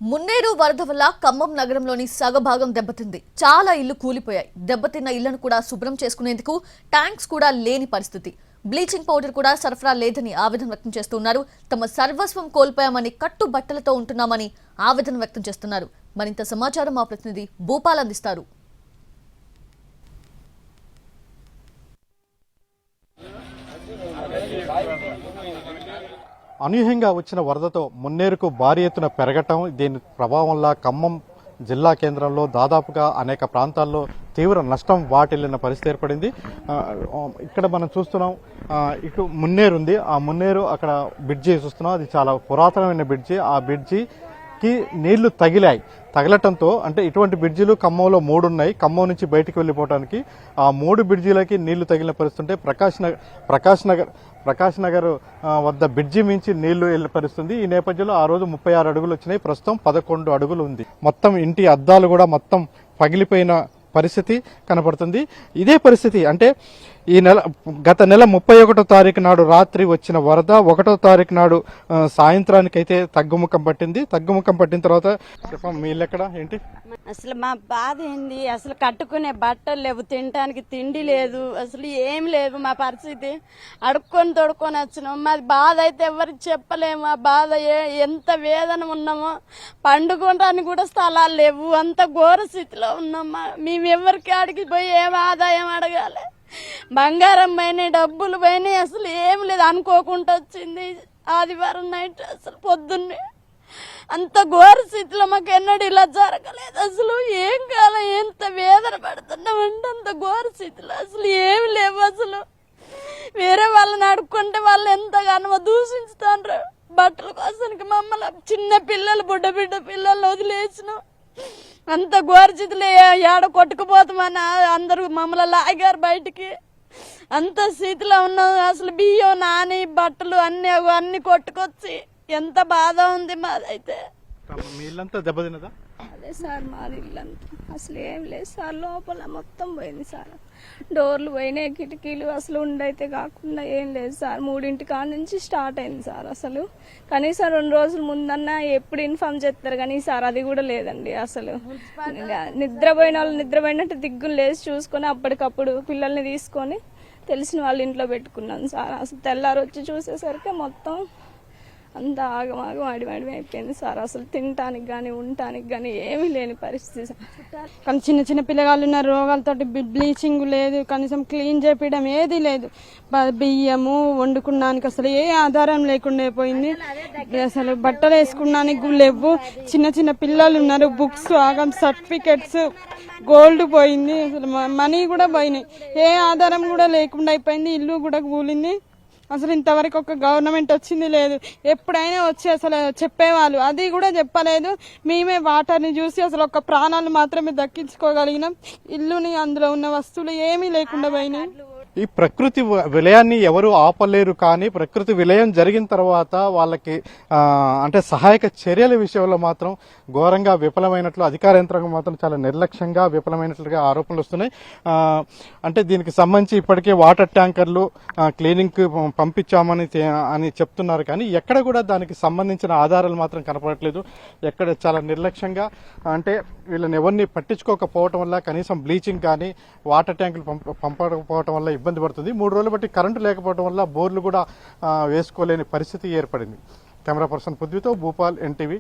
మున్నేరు వరద వల్ల ఖమ్మం నగరంలోని సగభాగం దెబ్బతింది. చాలా ఇళ్లు కూలిపోయాయి. దెబ్బతిన్న ఇళ్లను కూడా శుభ్రం చేసుకునేందుకు ట్యాంక్స్ కూడా లేని పరిస్థితి. బ్లీచింగ్ పౌడర్ కూడా సరఫరా లేదని ఆవేదన వ్యక్తం చేస్తున్నారు. తమ సర్వస్వం కోల్పోయామని కట్టుబట్టలతో ఉంటున్నామని ఆవేదన వ్యక్తం చేస్తున్నారు. మరింత సమాచారం మా ప్రతినిధి భూపాల్ అందిస్తారు. అనూహ్యంగా వచ్చిన వరదతో మున్నేరుకు భారీ ఎత్తున పెరగటం, దీని ప్రభావం వల్ల ఖమ్మం జిల్లా కేంద్రంలో దాదాపుగా అనేక ప్రాంతాల్లో తీవ్ర నష్టం వాటిల్లిన పరిస్థితి ఏర్పడింది. ఇక్కడ మనం చూస్తున్నాం, ఇటు మున్నేరు ఉంది. ఆ మున్నేరు అక్కడ బ్రిడ్జి చూస్తున్నాం. అది చాలా పురాతనమైన బ్రిడ్జి. ఆ బ్రిడ్జికి నీళ్లు తగలటంతో, అంటే ఇటువంటి బ్రిడ్జిలు ఖమ్మంలో 3 ఉన్నాయి. ఖమ్మం నుంచి బయటికి వెళ్ళిపోవడానికి ఆ 3 బ్రిడ్జిలకి నీళ్లు తగిలిన పరిస్థితి ఉంటే ప్రకాష్ నగర్ వద్ద బ్రిడ్జి మించి నీళ్లు వెళ్ళే పరిస్థితుంది. ఈ నేపథ్యంలో ఆ రోజు 36 అడుగులు వచ్చినాయి. ప్రస్తుతం 11 అడుగులు ఉంది. మొత్తం ఇంటి అద్దాలు కూడా మొత్తం పగిలిపోయిన పరిస్థితి కనపడుతుంది. ఇదే పరిస్థితి అంటే గత నెల 31వ తారీఖు నాడు రాత్రి వచ్చిన వరద 1వ తారీఖు నాడు సాయంత్రానికైతే తగ్గుముఖం పట్టింది. తగ్గుముఖం పట్టిన తర్వాత మీ ఎక్కడ ఏంటి అసలు మా బాధ ఏంది? అసలు కట్టుకునే బట్టలు లేవు, తినడానికి తిండి లేదు, అసలు ఏం లేదు. మా పరిస్థితి అడుక్కొని తొడుక్కొని వచ్చినాం. మా బాధ అయితే ఎవరికి చెప్పలేము. ఆ బాధ ఎంత వేదన ఉన్నామో, పండుకోవడానికి కూడా స్థలాలు లేవు. అంత ఘోర స్థితిలో ఉన్నాం. మేము ఎవరికి అడిగి పోయి ఏం ఆదాయం అడగాలి? బంగారం పోయినాయి, డబ్బులు పోయినాయి, అసలు ఏం లేదు. అనుకోకుండా వచ్చింది ఆదివారం నైట్. అసలు పొద్దున్నే అంత ఘోర స్థితిలో మాకు ఎన్నడూ ఇలా జరగలేదు. అసలు ఏం కాలం, ఎంత వేదన పడుతున్నామంటే అంత ఘోర స్థితిలో అసలు ఏమి లేవు. అసలు వేరే వాళ్ళని అడుక్కుంటే వాళ్ళు ఎంతగానో దూషించుతాండ్రు. బట్టల కోసానికి మమ్మల్ని చిన్న పిల్లలు, బిడ్డ పిల్లల్ని వదిలేసినాం. అంత ఘోర స్థితిలో ఏడ కొట్టుకుపోతామని అందరూ మమ్మల్ని లాగారు బయటికి. అంత స్థితిలో ఉన్నాం. అసలు బియ్యం, నాని, బట్టలు అన్ని కొట్టుకొచ్చి ఎంత బాధ ఉంది మాదైతే. మీ ఇల్లంతా దెబ్బతిన్నదా? అదే సార్, మాది ఇల్లంతా అసలు ఏం లేదు సార్. లోపల మొత్తం పోయింది సార్. డోర్లు పోయినాయి, కిటికీలు అసలు ఉండైతే కాకుండా ఏం లేదు సార్. 3 కాడ నుంచి స్టార్ట్ అయింది సార్. అసలు కనీసం 2 రోజుల ముందన్నా ఎప్పుడు ఇన్ఫార్మ్ చేస్తారు కానీ సార్ అది కూడా లేదండి. అసలు నిద్రపోయిన వాళ్ళు నిద్రపోయినట్టు దిగ్గులు లేచి చూసుకొని అప్పటికప్పుడు పిల్లల్ని తీసుకొని తెలిసిన వాళ్ళ ఇంట్లో పెట్టుకున్నాం సార్. అసలు తెల్లారు వచ్చి చూసేసరికి మొత్తం అంత ఆగమాగం అడిమడి అయిపోయింది సార్. అసలు తినటానికి కానీ ఉండటానికి కానీ ఏమీ లేని పరిస్థితి సార్. కానీ చిన్న పిల్లగాళ్ళు ఉన్న రోగాలతో బ్లీచింగ్ లేదు, కనీసం క్లీన్ చేపించడం ఏది లేదు. బియ్యము వండుకున్నానికి అసలు ఏ ఆధారం లేకుండా పోయింది. అసలు బట్టలు వేసుకున్నానికి లేవు. చిన్న పిల్లలు ఉన్నారు. బుక్స్, ఆగం సర్టిఫికెట్స్, గోల్డ్ పోయింది. అసలు మనీ కూడా పోయినాయి. ఏ ఆధారం కూడా లేకుండా అయిపోయింది. ఇల్లు కూడా కూలింది. అసలు ఇంతవరకు ఒక గవర్నమెంట్ వచ్చింది లేదు. ఎప్పుడైనా వచ్చి అసలు చెప్పేవాళ్ళు, అది కూడా చెప్పలేదు. మేమే వాటర్ని చూసి అసలు ఒక ప్రాణాలు మాత్రమే దక్కించుకోగలిగినాం. ఇల్లుని, అందులో ఉన్న వస్తువులు ఏమీ లేకుండా పోయినాయి. ఈ ప్రకృతి విలయాన్ని ఎవరు ఆపలేరు, కానీ ప్రకృతి విలయం జరిగిన తర్వాత వాళ్ళకి అంటే సహాయక చర్యల విషయంలో మాత్రం ఘోరంగా విఫలమైనట్లు, అధికార యంత్రాంగం మాత్రం చాలా నిర్లక్ష్యంగా విఫలమైనట్లుగా ఆరోపణలు వస్తున్నాయి. అంటే దీనికి సంబంధించి ఇప్పటికే వాటర్ ట్యాంకర్లు క్లీనింగ్కి పంపించామని చెప్తున్నారు, కానీ ఎక్కడ కూడా దానికి సంబంధించిన ఆధారాలు మాత్రం కనపడట్లేదు. ఎక్కడ చాలా నిర్లక్ష్యంగా, అంటే వీళ్ళని ఎవరిని పట్టించుకోకపోవటం వల్ల, కనీసం బ్లీచింగ్ కానీ వాటర్ ట్యాంకులు పంపకపోవటం వల్ల ఇబ్బంది పడుతుంది. 3 రోజులు బట్టి కరెంటు లేకపోవడం వల్ల బోర్లు కూడా వేసుకోలేని పరిస్థితి ఏర్పడింది. కెమెరా పర్సన్ పృథ్వీతో భూపాల్, NTV.